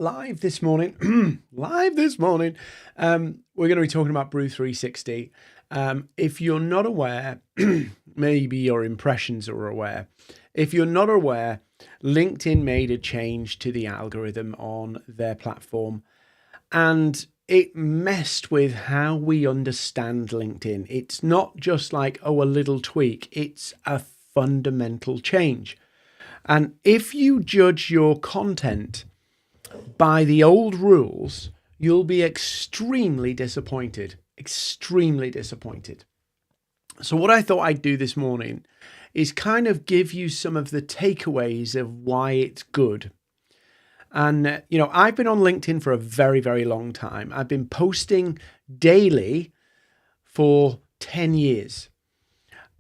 live this morning. Live this morning. We're going to be talking about Brew 360. If you're not aware, maybe your impressions are aware. If you're not aware, LinkedIn made a change to the algorithm on their platform, and it messed with how we understand LinkedIn. It's not just like, oh, a little tweak. It's a fundamental change. And if you judge your content by the old rules, you'll be extremely disappointed. Extremely disappointed. So what I thought I'd do this morning is kind of give you some of the takeaways of why it's good. And, I've been on LinkedIn for a very, very long time. I've been posting daily for 10 years.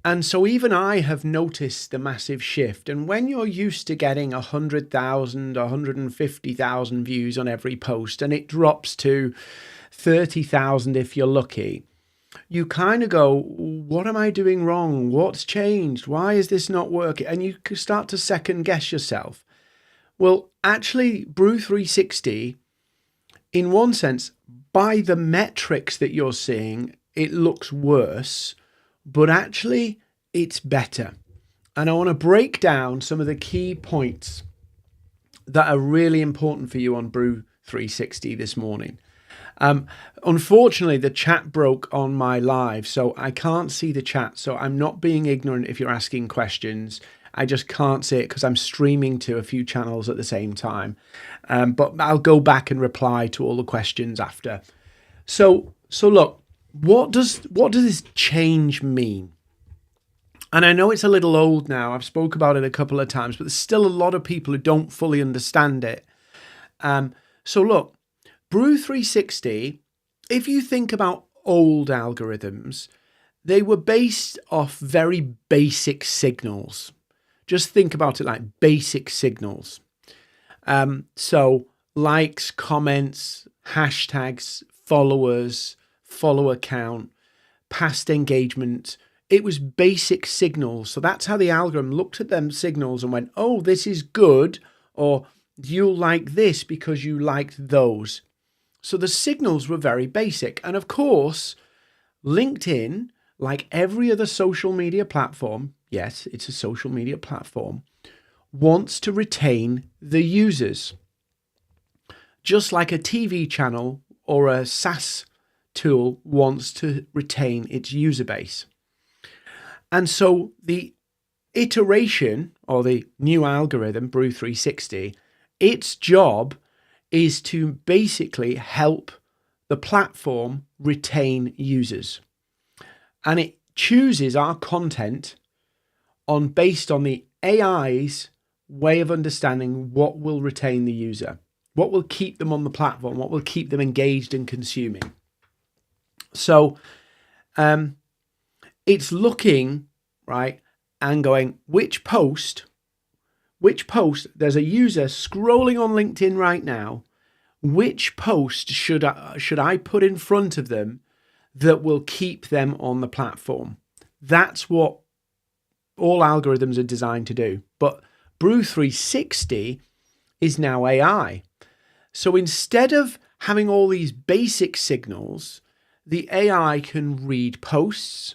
And so even I have noticed the massive shift. And when you're used to getting 100,000, 150,000 views on every post, and it drops to 30,000 if you're lucky, you kind of go, what am I doing wrong? What's changed? Why is this not working? And you start to second guess yourself. Well, actually, Brew 360, in one sense, by the metrics that you're seeing, it looks worse. But actually, it's better. And I want to break down some of the key points that are really important for you on Brew 360 this morning. Unfortunately, the chat broke on my live, so I can't see the chat. So I'm not being ignorant if you're asking questions. I just can't see it because I'm streaming to a few channels at the same time. But I'll go back and reply to all the questions after. So look. What does this change mean? And I know it's a little old now. I've spoke about it a couple of times, but there's still a lot of people who don't fully understand it. So look, Brew 360, if you think about old algorithms, they were based off very basic signals. Just think about it like basic signals. So likes, comments, hashtags, followers, follower count, past engagement. It was basic signals. So that's how the algorithm looked at them signals and went, oh, this is good, or you'll like this because you liked those. So the signals were very basic. And of course, LinkedIn, like every other social media platform, yes, it's a social media platform, wants to retain the users. Just like a TV channel or a SaaS tool wants to retain its user base. And so the iteration or the new algorithm, Brew 360, its job is to basically help the platform retain users. And it chooses our content based on the AI's way of understanding what will retain the user, what will keep them on the platform, what will keep them engaged and consuming. So it's looking, right, and going, which post, there's a user scrolling on LinkedIn right now, which post should I put in front of them that will keep them on the platform? That's what all algorithms are designed to do. But Brew 360 is now AI. So instead of having all these basic signals, the AI can read posts,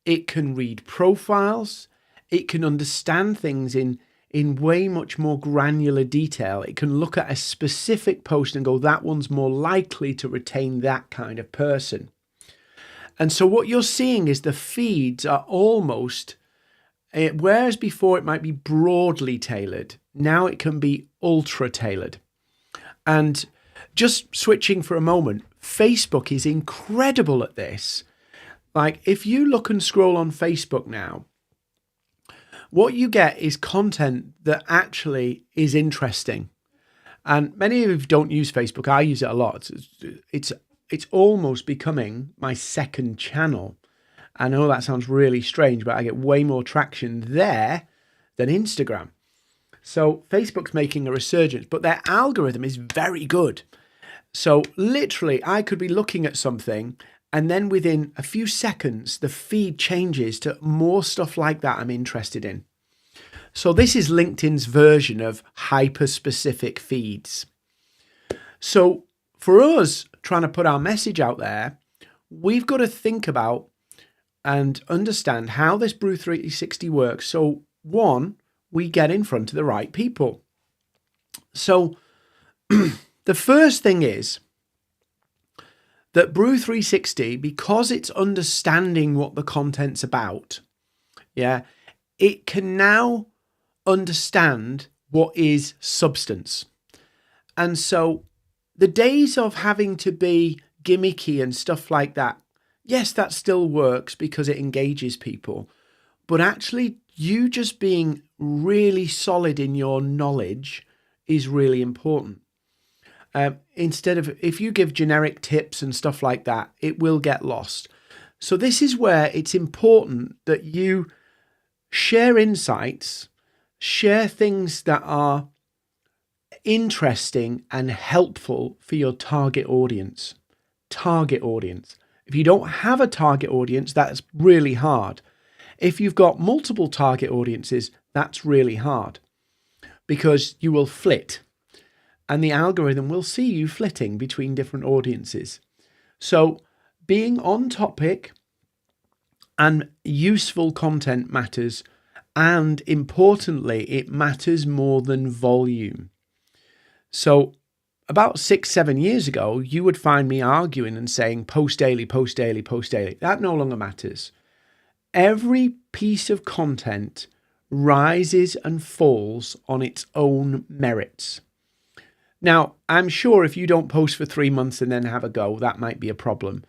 it can read profiles, it can understand things in way much more granular detail. It can look at a specific post and go, that one's more likely to retain that kind of person. And so what you're seeing is the feeds are almost, whereas before it might be broadly tailored, now it can be ultra tailored. And just switching for a moment, Facebook is incredible at this. Like if you look and scroll on Facebook now, what you get is content that actually is interesting. And many of you don't use Facebook. I use it a lot. It's almost becoming my second channel. I know that sounds really strange, but I get way more traction there than Instagram. So Facebook's making a resurgence, but their algorithm is very good. So literally, I could be looking at something and then within a few seconds, the feed changes to more stuff like that I'm interested in. So this is LinkedIn's version of hyper-specific feeds. So for us trying to put our message out there, we've got to think about and understand how this Brew 360 works. So one, we get in front of the right people. So the first thing is that Brew 360, because it's understanding what the content's about, it can now understand what is substance. And so the days of having to be gimmicky and stuff like that, yes, that still works because it engages people. But actually, you just being really solid in your knowledge is really important. Instead of, if you give generic tips and stuff like that, it will get lost. So this is where it's important that you share insights, share things that are interesting and helpful for your target audience. If you don't have a target audience, that's really hard. If you've got multiple target audiences, that's really hard because you will flit and the algorithm will see you flitting between different audiences. So being on topic and useful content matters, and importantly, it matters more than volume. So about 6-7 years ago, you would find me arguing and saying post daily, post daily, post daily. That no longer matters. Every piece of content rises and falls on its own merits. Now, I'm sure if you don't post for 3 months and then have a go, that might be a problem.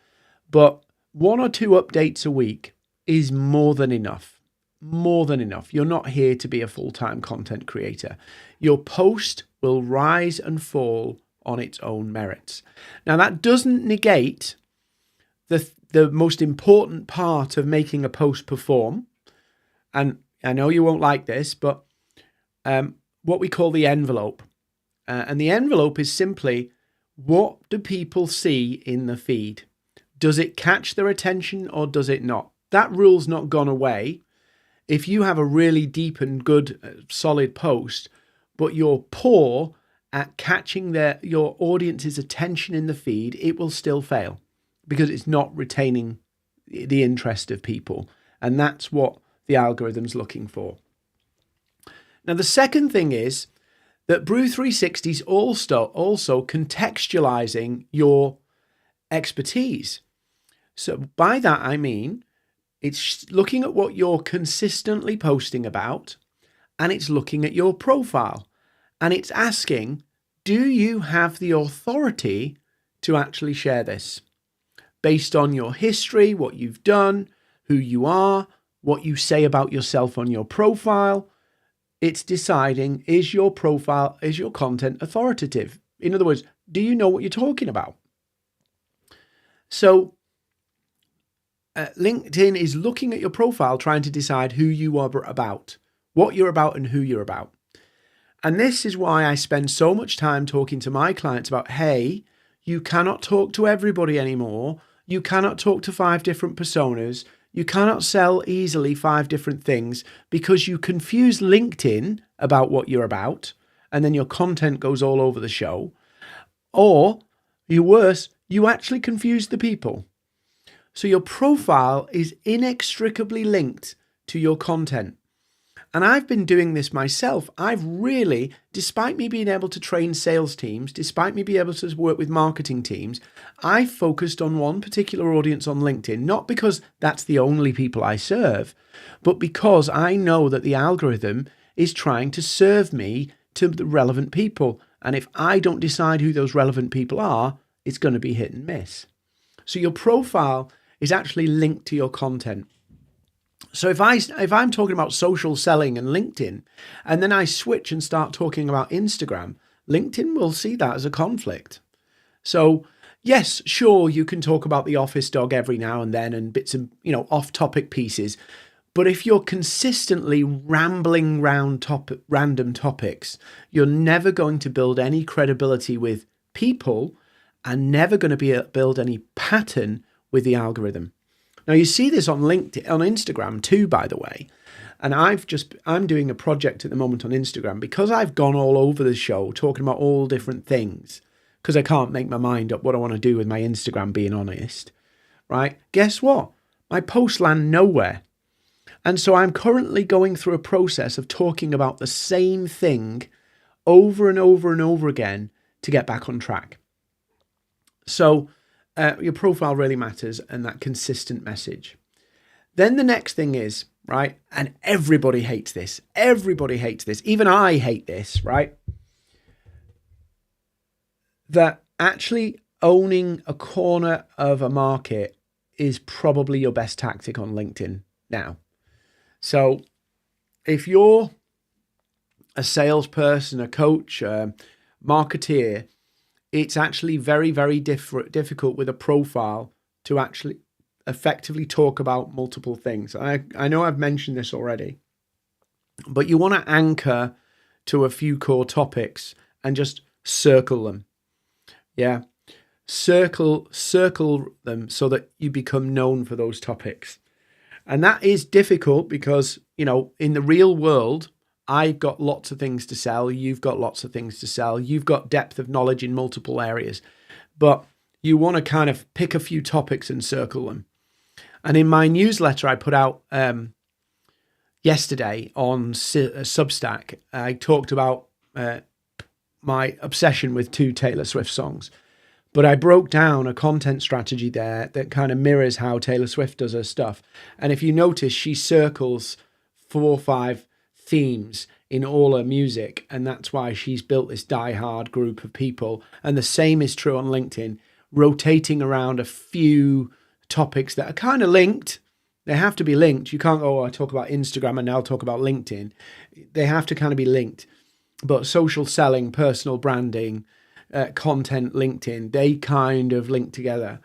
But 1 or 2 updates a week is more than enough. More than enough. You're not here to be a full-time content creator. Your post will rise and fall on its own merits. Now, that doesn't negate the most important part of making a post perform. And I know you won't like this, but what we call the envelope. And the envelope is simply, what do people see in the feed? Does it catch their attention or does it not? That rule's not gone away. If you have a really deep and good, solid post, but you're poor at catching your audience's attention in the feed, it will still fail because it's not retaining the interest of people. And that's what the algorithm's looking for. Now, the second thing is that Brew 360 is also contextualizing your expertise. So by that, I mean, it's looking at what you're consistently posting about, and it's looking at your profile, and it's asking, do you have the authority to actually share this? Based on your history, what you've done, who you are, what you say about yourself on your profile, it's deciding, is your profile, is your content authoritative? In other words, do you know what you're talking about? So LinkedIn is looking at your profile, trying to decide who you are about, what you're about and who you're about. And this is why I spend so much time talking to my clients about, hey, you cannot talk to everybody anymore. You cannot talk to 5 different personas. You cannot sell easily 5 different things because you confuse LinkedIn about what you're about, and then your content goes all over the show. Or, worse, you actually confuse the people. So your profile is inextricably linked to your content. And I've been doing this myself. I've really, despite me being able to train sales teams, despite me being able to work with marketing teams, I focused on one particular audience on LinkedIn, not because that's the only people I serve, but because I know that the algorithm is trying to serve me to the relevant people. And if I don't decide who those relevant people are, it's going to be hit and miss. So your profile is actually linked to your content. So if I'm talking about social selling and LinkedIn, and then I switch and start talking about Instagram, LinkedIn will see that as a conflict. So yes, sure, you can talk about the office dog every now and then and bits of, off-topic pieces. But if you're consistently rambling round random topics, you're never going to build any credibility with people and never going to build any pattern with the algorithm. Now you see this on LinkedIn, on Instagram too, by the way. And I'm doing a project at the moment on Instagram because I've gone all over the show talking about all different things. because I can't make my mind up what I want to do with my Instagram, being honest, right? Guess what? My posts land nowhere. And so I'm currently going through a process of talking about the same thing over and over and over again to get back on track. So your profile really matters, and that consistent message. Then the next thing is, right, and everybody hates this. Everybody hates this. Even I hate this, right? That actually owning a corner of a market is probably your best tactic on LinkedIn now. So if you're a salesperson, a coach, a marketeer, it's actually very, very difficult with a profile to actually effectively talk about multiple things. I know I've mentioned this already, but you want to anchor to a few core topics and just circle them. Yeah. Circle them so that you become known for those topics. And that is difficult because, you know, in the real world, I've got lots of things to sell. You've got lots of things to sell. You've got depth of knowledge in multiple areas, but you want to kind of pick a few topics and circle them. And in my newsletter I put out yesterday on Substack, I talked about my obsession with 2 Taylor Swift songs. But I broke down a content strategy there that kind of mirrors how Taylor Swift does her stuff. And if you notice, she circles 4 or 5 themes in all her music. And that's why she's built this die-hard group of people. And the same is true on LinkedIn, rotating around a few topics that are kind of linked. They have to be linked. You can't go, oh, I talk about Instagram and now I'll talk about LinkedIn. They have to kind of be linked. But social selling, personal branding, content, LinkedIn, they kind of link together.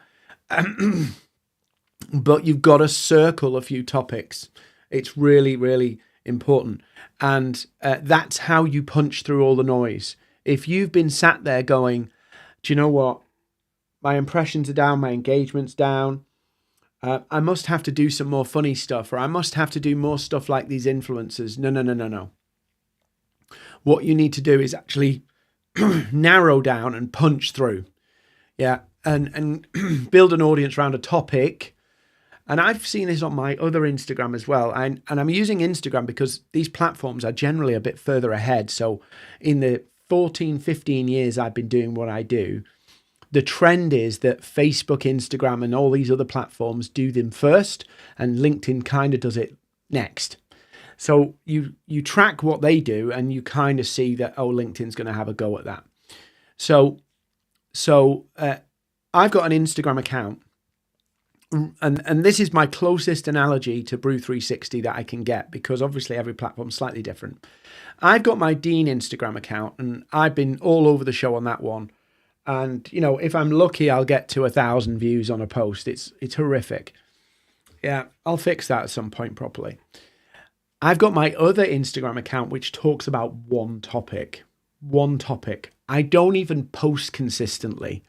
But you've got to circle a few topics. It's really, really important. And that's how you punch through all the noise. If you've been sat there going, do you know what? My impressions are down, my engagement's down. I must have to do some more funny stuff, or I must have to do more stuff like these influencers. No. What you need to do is actually narrow down and punch through. Yeah. And build an audience around a topic. And I've seen this on my other Instagram as well. And I'm using Instagram because these platforms are generally a bit further ahead. So in the 14, 15 years I've been doing what I do, the trend is that Facebook, Instagram, and all these other platforms do them first, and LinkedIn kind of does it next. So you track what they do, and you kind of see that, oh, LinkedIn's going to have a go at that. So I've got an Instagram account, and this is my closest analogy to Brew 360 that I can get, because obviously every platform's slightly different. I've got my Dean Instagram account, and I've been all over the show on that one. And, you know, if I'm lucky, I'll get to 1,000 views on a post. It's horrific. Yeah, I'll fix that at some point properly. I've got my other Instagram account, which talks about one topic. I don't even post consistently.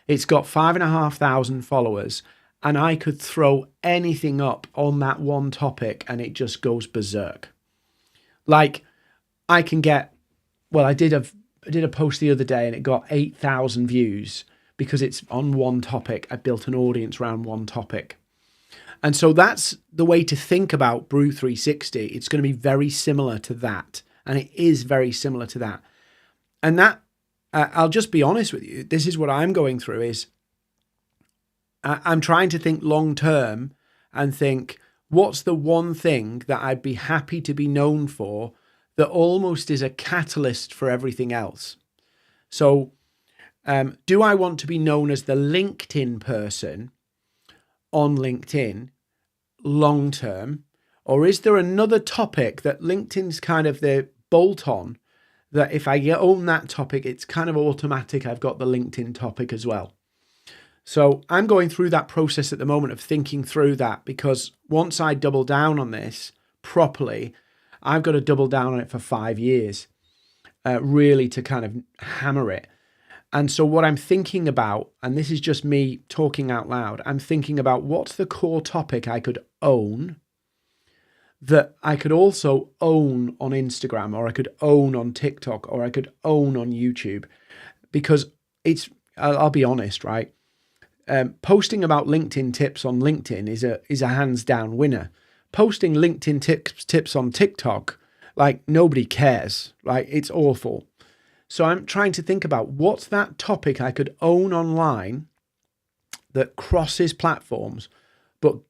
It's got 5,500 followers, and I could throw anything up on that one topic and it just goes berserk. Like, I can get, well, I did a post the other day and it got 8,000 views because it's on one topic. I built an audience around one topic. And so that's the way to think about Brew 360. It's going to be very similar to that. And it is very similar to that. And that, I'll just be honest with you, this is what I'm going through is I'm trying to think long term and think, what's the one thing that I'd be happy to be known for that almost is a catalyst for everything else? So do I want to be known as the LinkedIn person on LinkedIn long term, or is there another topic that LinkedIn's kind of the bolt on, that if I own that topic, it's kind of automatic, I've got the LinkedIn topic as well? So I'm going through that process at the moment of thinking through that, because once I double down on this properly, I've got to double down on it for 5 years, really to kind of hammer it. And so what I'm thinking about, and this is just me talking out loud, I'm thinking about what's the core topic I could own that I could also own on Instagram, or I could own on TikTok, or I could own on YouTube, because it's, I'll be honest, right? Posting about LinkedIn tips on LinkedIn is a hands down winner. Posting LinkedIn tips on TikTok, like nobody cares, right? It's awful. So I'm trying to think about what's that topic I could own online that crosses platforms, but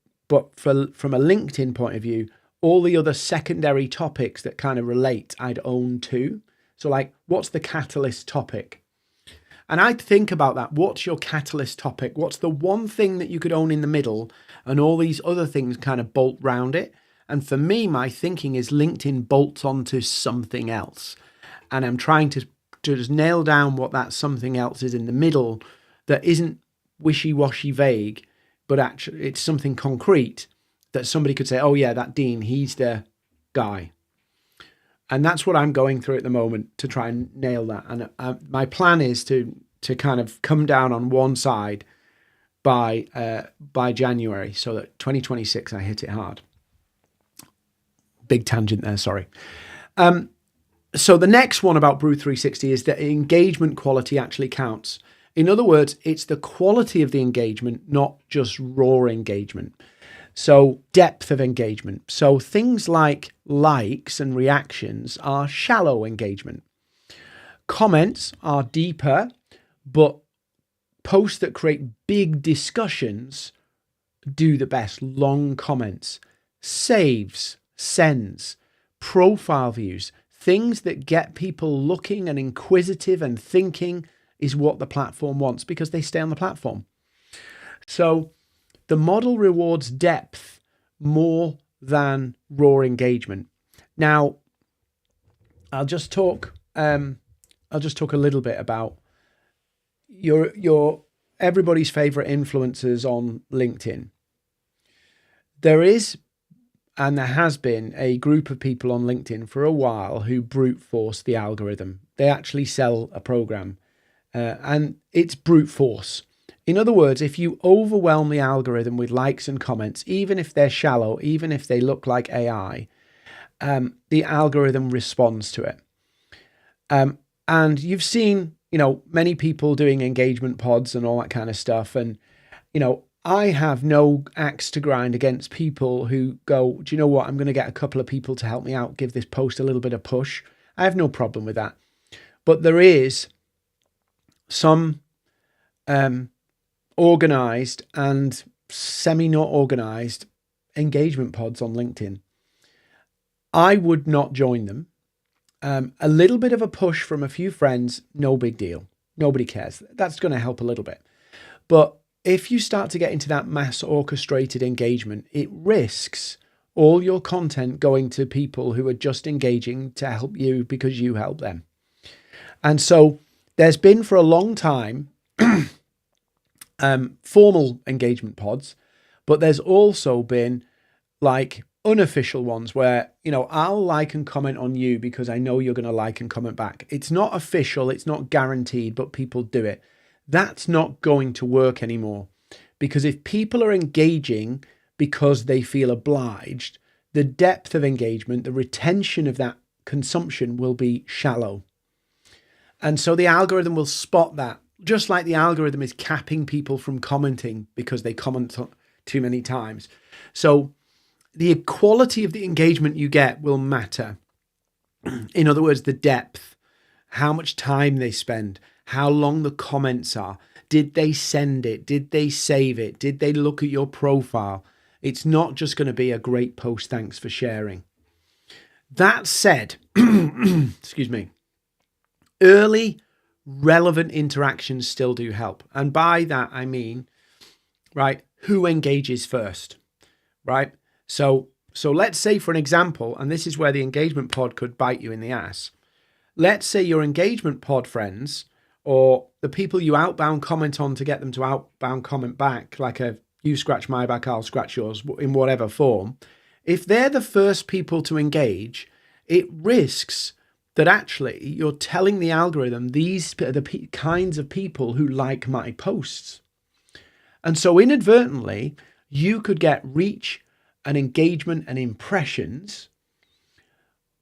from a LinkedIn point of view, all the other secondary topics that kind of relate, I'd own too. So like, what's the catalyst topic? And I'd think about that. What's your catalyst topic? What's the one thing that you could own in the middle and all these other things kind of bolt round it? And for me, my thinking is LinkedIn bolts onto something else. And I'm trying to just nail down what that something else is in the middle that isn't wishy-washy vague, but actually it's something concrete that somebody could say, oh yeah, that Dean, he's the guy. And that's what I'm going through at the moment to try and nail that. And my plan is to kind of come down on one side by January, so that 2026 I hit it hard. Big tangent there, sorry. So the next one about Brew 360 is that engagement quality actually counts. In other words, it's the quality of the engagement, not just raw engagement. So depth of engagement. So things like likes and reactions are shallow engagement. Comments are deeper, but posts that create big discussions do the best. Long comments, saves, sends, profile views, things that get people looking and inquisitive and thinking is what the platform wants because they stay on the platform. So the model rewards depth more than raw engagement. Now, I'll just talk a little bit about your everybody's favorite influencers on LinkedIn. There is, and there has been, a group of people on LinkedIn for a while who brute force the algorithm. They actually sell a program, and it's brute force. In other words, if you overwhelm the algorithm with likes and comments, even if they're shallow, even if they look like AI, the algorithm responds to it. And you've seen, many people doing engagement pods and all that kind of stuff. And, I have no axe to grind against people who go, do you know what? I'm going to get a couple of people to help me out, give this post a little bit of push. I have no problem with that. But there is some organized and semi-not organized engagement pods on LinkedIn. I would not join them. A little bit of a push from a few friends, no big deal. Nobody cares. That's going to help a little bit. But if you start to get into that mass orchestrated engagement, it risks all your content going to people who are just engaging to help you because you help them. And so there's been for a long time formal engagement pods, but there's also been like unofficial ones where, I'll like and comment on you because I know you're going to like and comment back. It's not official, it's not guaranteed, but people do it. That's not going to work anymore, because if people are engaging because they feel obliged, the depth of engagement, the retention of that consumption will be shallow. And so the algorithm will spot that, just like the algorithm is capping people from commenting because they comment too many times. So the quality of the engagement you get will matter. In other words, the depth, how much time they spend, how long the comments are. Did they send it? Did they save it? Did they look at your profile? It's not just going to be a great post, thanks for sharing. That said, excuse me, early relevant interactions still do help. And by that, I mean, right, who engages first, right? So let's say, for an example, and this is where the engagement pod could bite you in the ass. Let's say your engagement pod friends, or the people you outbound comment on to get them to outbound comment back, like a you scratch my back, I'll scratch yours, in whatever form. If they're the first people to engage, it risks that actually you're telling the algorithm these are the kinds of people who like my posts. And so inadvertently, you could get reach and engagement and impressions,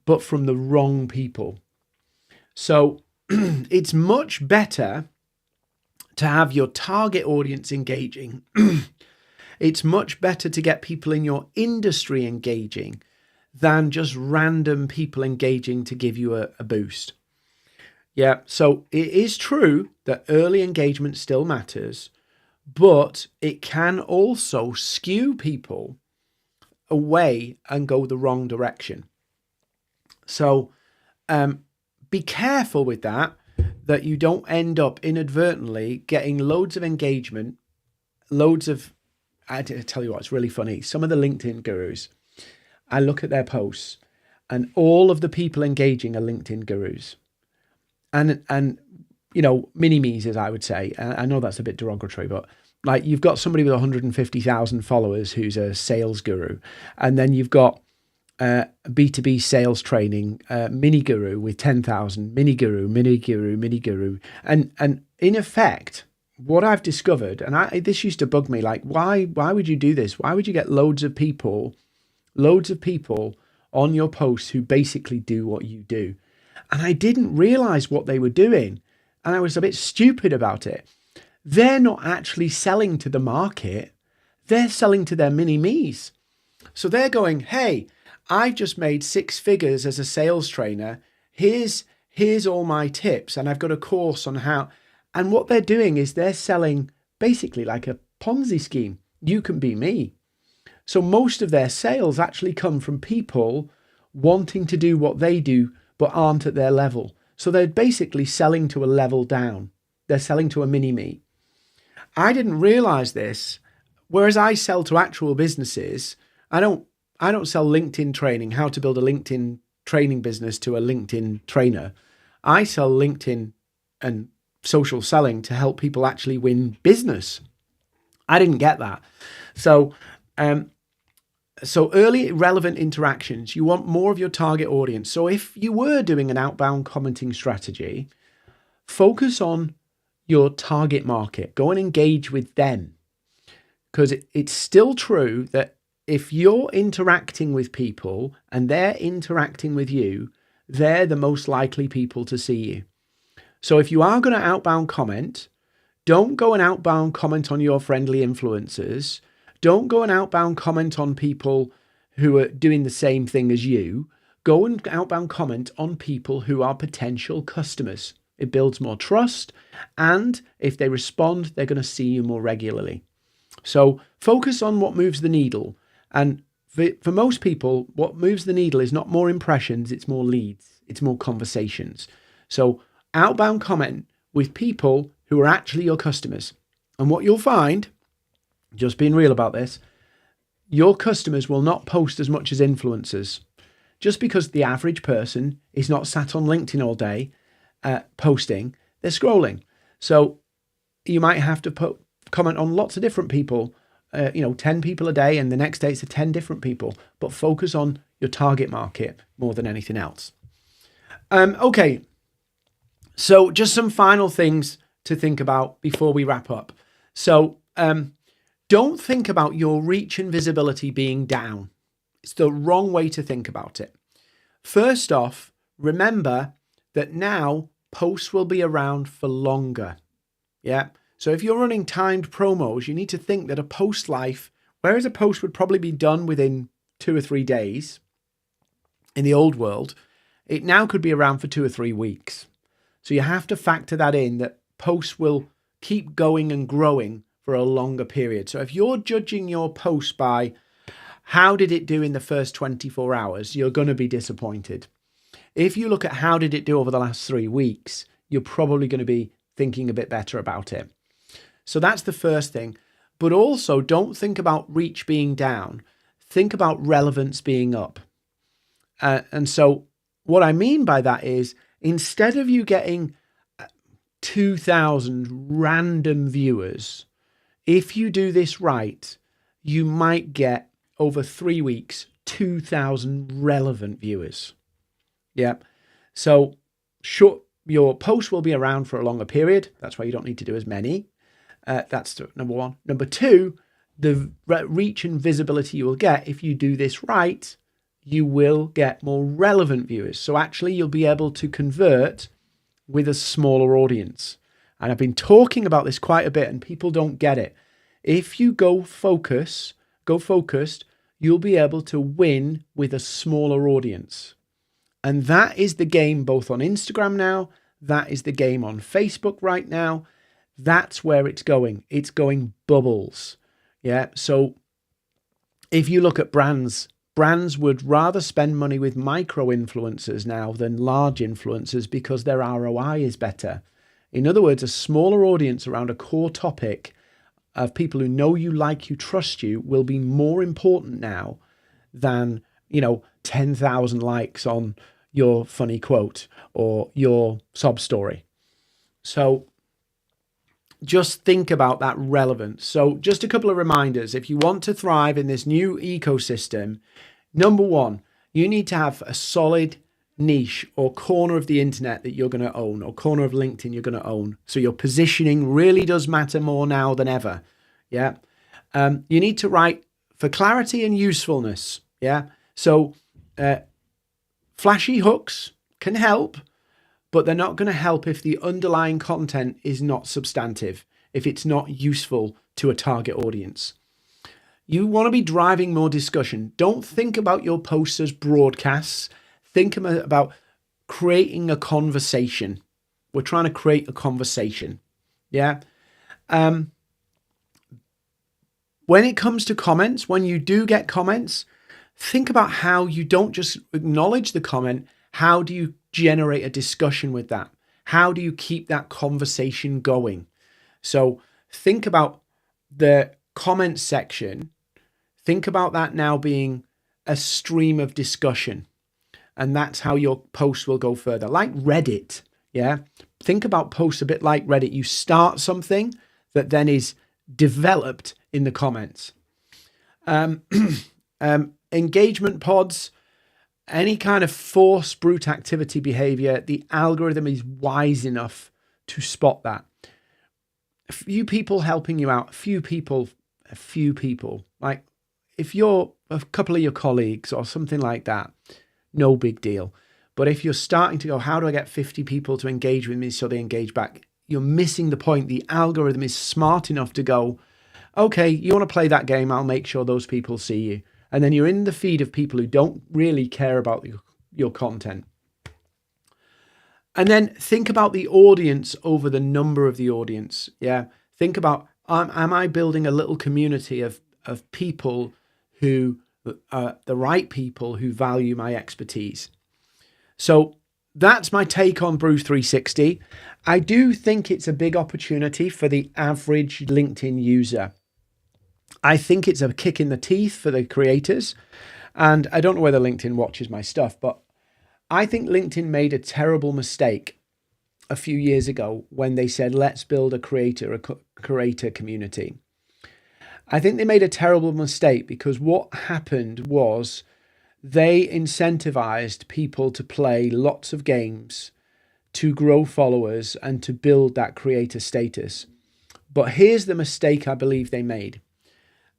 but from the wrong people. So it's much better to have your target audience engaging. It's much better to get people in your industry engaging than just random people engaging to give you a boost. Yeah, so it is true that early engagement still matters, but it can also skew people away and go the wrong direction. So be careful with that you don't end up inadvertently getting loads of engagement, I tell you what, it's really funny. Some of the LinkedIn gurus, I look at their posts and all of the people engaging are LinkedIn gurus. And you know, mini-me's, as I would say. I know that's a bit derogatory, but like you've got somebody with 150,000 followers who's a sales guru. And then you've got B2B sales training, mini guru with 10,000, mini guru. And in effect, what I've discovered, and this used to bug me, like, why would you do this? Why would you get loads of people on your posts who basically do what you do? And I didn't realize what they were doing. And I was a bit stupid about it. They're not actually selling to the market. They're selling to their mini-me's. So they're going, hey, I've just made 6 figures as a sales trainer. Here's all my tips. And I've got a course on how. And what they're doing is they're selling basically like a Ponzi scheme. You can be me. So most of their sales actually come from people wanting to do what they do, but aren't at their level. So they're basically selling to a level down. They're selling to a mini-me. I didn't realize this. Whereas I sell to actual businesses, I don't sell LinkedIn training, how to build a LinkedIn training business to a LinkedIn trainer. I sell LinkedIn and social selling to help people actually win business. I didn't get that. So early relevant interactions, you want more of your target audience. So if you were doing an outbound commenting strategy, focus on your target market. Go and engage with them. Because it's still true that if you're interacting with people and they're interacting with you, they're the most likely people to see you. So if you are going to outbound comment, don't go and outbound comment on your friendly influencers. Don't go and outbound comment on people who are doing the same thing as you. Go and outbound comment on people who are potential customers. It builds more trust. And if they respond, they're going to see you more regularly. So focus on what moves the needle. And for most people, what moves the needle is not more impressions, it's more leads, it's more conversations. So outbound comment with people who are actually your customers. And what you'll find, just being real about this, your customers will not post as much as influencers. Just because the average person is not sat on LinkedIn all day posting, they're scrolling. So you might have to comment on lots of different people, 10 people a day, and the next day it's 10 different people, but focus on your target market more than anything else. Okay. So just some final things to think about before we wrap up. So don't think about your reach and visibility being down. It's the wrong way to think about it. First off, remember that now posts will be around for longer. Yeah. So if you're running timed promos, you need to think that a post life, whereas a post would probably be done within 2 or 3 days in the old world, it now could be around for 2 or 3 weeks. So you have to factor that in, that posts will keep going and growing for a longer period. So if you're judging your post by how did it do in the first 24 hours, you're going to be disappointed. If you look at how did it do over the last 3 weeks, you're probably going to be thinking a bit better about it. So that's the first thing. But also don't think about reach being down. Think about relevance being up. And so what I mean by that is, instead of you getting 2,000 random viewers, if you do this right, you might get over 3 weeks, 2,000 relevant viewers. Yeah. So your post will be around for a longer period. That's why you don't need to do as many. That's number one. Number two, the reach and visibility you will get if you do this right, you will get more relevant viewers. So actually you'll be able to convert with a smaller audience. And I've been talking about this quite a bit and people don't get it. If you go focused, you'll be able to win with a smaller audience. And that is the game both on Instagram now. That is the game on Facebook right now. That's where it's going. It's going bubbles. Yeah. So if you look at brands would rather spend money with micro influencers now than large influencers because their ROI is better. In other words, a smaller audience around a core topic of people who know you, like you, trust you will be more important now than, 10,000 likes on your funny quote or your sob story. So just think about that relevance. So just a couple of reminders. If you want to thrive in this new ecosystem, number one, you need to have a solid niche or corner of the internet that you're going to own, or corner of LinkedIn you're going to own. So your positioning really does matter more now than ever. Yeah. You need to write for clarity and usefulness. Yeah. So flashy hooks can help, but they're not going to help if the underlying content is not substantive, if it's not useful to a target audience. You want to be driving more discussion. Don't think about your posts as broadcasts. Think about creating a conversation. We're trying to create a conversation. Yeah. When it comes to comments, when you do get comments, think about how you don't just acknowledge the comment. How do you generate a discussion with that? How do you keep that conversation going? So think about the comment section. Think about that now being a stream of discussion. And that's how your post will go further. Like Reddit, yeah? Think about posts a bit like Reddit. You start something that then is developed in the comments. Engagement pods, any kind of forced brute activity behavior, the algorithm is wise enough to spot that. A few people helping you out, a few people. Like if you're a couple of your colleagues or something like that, no big deal. But if you're starting to go, how do I get 50 people to engage with me so they engage back? You're missing the point. The algorithm is smart enough to go, okay, you want to play that game, I'll make sure those people see you. And then you're in the feed of people who don't really care about your content. And then think about the audience over the number of the audience. Yeah. Think about, am I building a little community of people who are the right people who value my expertise? So that's my take on Brew 360. I do think it's a big opportunity for the average LinkedIn user. I think it's a kick in the teeth for the creators. And I don't know whether LinkedIn watches my stuff, but I think LinkedIn made a terrible mistake a few years ago when they said, let's build a creator community. I think they made a terrible mistake because what happened was they incentivized people to play lots of games, to grow followers and to build that creator status. But here's the mistake I believe they made.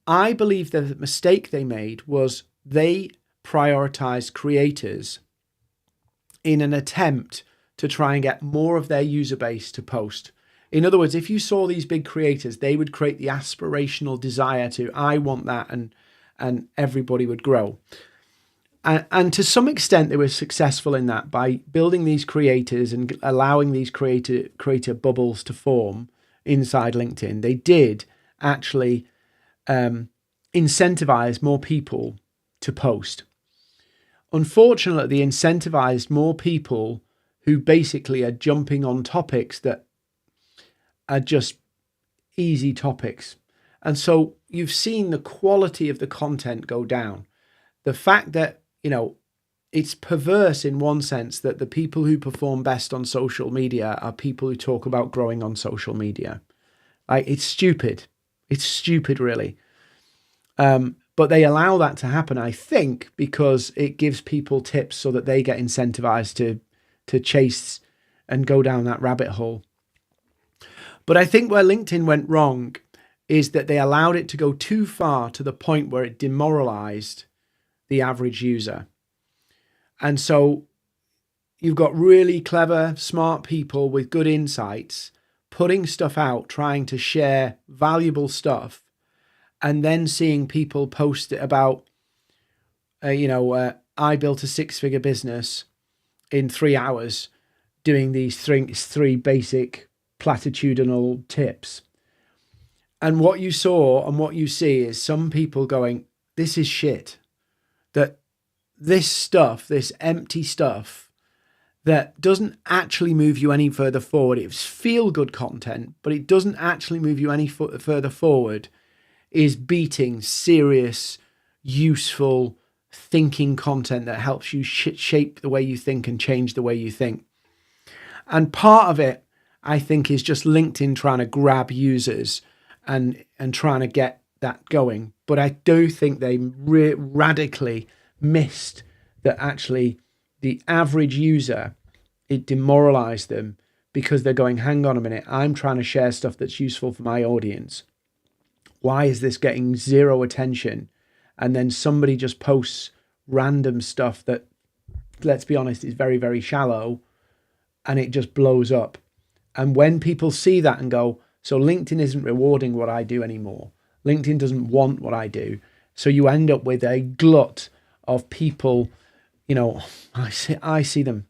I believe the mistake they made was they prioritized creators in an attempt to try and get more of their user base to post. In other words, if you saw these big creators, they would create the aspirational desire to, I want that, and everybody would grow. And to some extent, they were successful in that by building these creators and allowing these creator bubbles to form inside LinkedIn. They did actually incentivize more people to post. Unfortunately, they incentivized more people who basically are jumping on topics that are just easy topics. And so you've seen the quality of the content go down. The fact that, it's perverse in one sense that the people who perform best on social media are people who talk about growing on social media. Like, it's stupid. It's stupid, really. But they allow that to happen, I think, because it gives people tips so that they get incentivized to chase and go down that rabbit hole. But I think where LinkedIn went wrong is that they allowed it to go too far to the point where it demoralized the average user. And so you've got really clever, smart people with good insights, putting stuff out, trying to share valuable stuff, and then seeing people post it about, I built a 6-figure business in 3 hours doing these three basic platitudinal tips. And what you saw and what you see is some people going, this is shit. That this stuff, this empty stuff that doesn't actually move you any further forward. It's feel-good content, but it doesn't actually move you any further forward, is beating serious, useful, thinking content that helps you shape the way you think and change the way you think. And part of it, I think, is just LinkedIn trying to grab users and trying to get that going. But I do think they radically missed that actually the average user, it demoralized them because they're going, hang on a minute, I'm trying to share stuff that's useful for my audience. Why is this getting zero attention? And then somebody just posts random stuff that, let's be honest, is very, very shallow, and it just blows up. And when people see that and go, so LinkedIn isn't rewarding what I do anymore. LinkedIn doesn't want what I do. So you end up with a glut of people. I see them.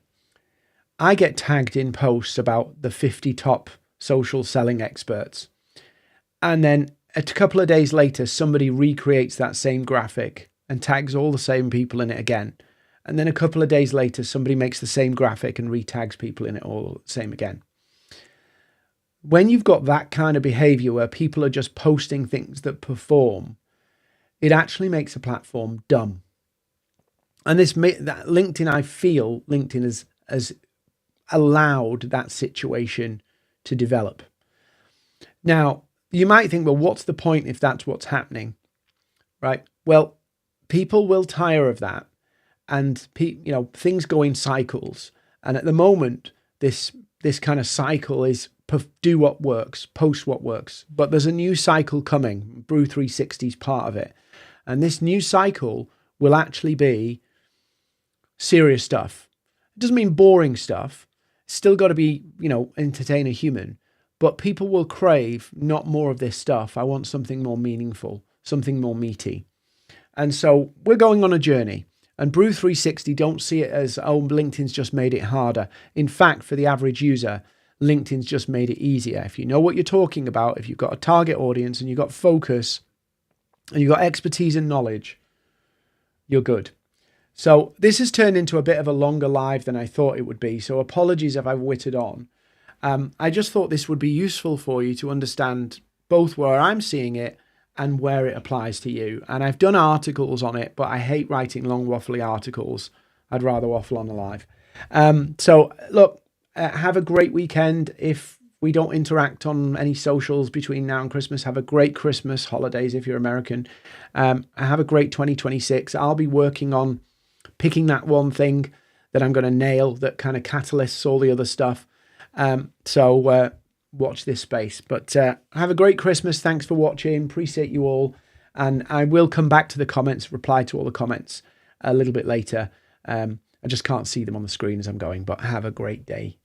I get tagged in posts about the 50 top social selling experts. And then a couple of days later, somebody recreates that same graphic and tags all the same people in it again. And then a couple of days later, somebody makes the same graphic and retags people in it all the same again. When you've got that kind of behavior where people are just posting things that perform, it actually makes a platform dumb. And that LinkedIn, I feel LinkedIn has allowed that situation to develop. Now, you might think, well, what's the point if that's what's happening, right? Well, people will tire of that, and things go in cycles. And at the moment, this kind of cycle is do what works, post what works. But there's a new cycle coming. Brew 360 is part of it, and this new cycle will actually be serious stuff. It doesn't mean boring stuff. It's still got to be, entertain a human. But people will crave not more of this stuff. I want something more meaningful, something more meaty. And so we're going on a journey. And Brew 360, don't see it as, LinkedIn's just made it harder. In fact, for the average user, LinkedIn's just made it easier. If you know what you're talking about, if you've got a target audience and you've got focus and you've got expertise and knowledge, you're good. So this has turned into a bit of a longer live than I thought it would be. So apologies if I've whittled on. I just thought this would be useful for you to understand both where I'm seeing it and where it applies to you. And I've done articles on it, but I hate writing long waffly articles. I'd rather waffle on the live. So look, have a great weekend. If we don't interact on any socials between now and Christmas, have a great Christmas holidays if you're American. Have a great 2026. I'll be working on picking that one thing that I'm going to nail that kind of catalysts all the other stuff. So watch this space. But have a great Christmas. Thanks for watching. Appreciate you all. And I will come back to the comments, reply to all the comments a little bit later. I just can't see them on the screen as I'm going, but have a great day.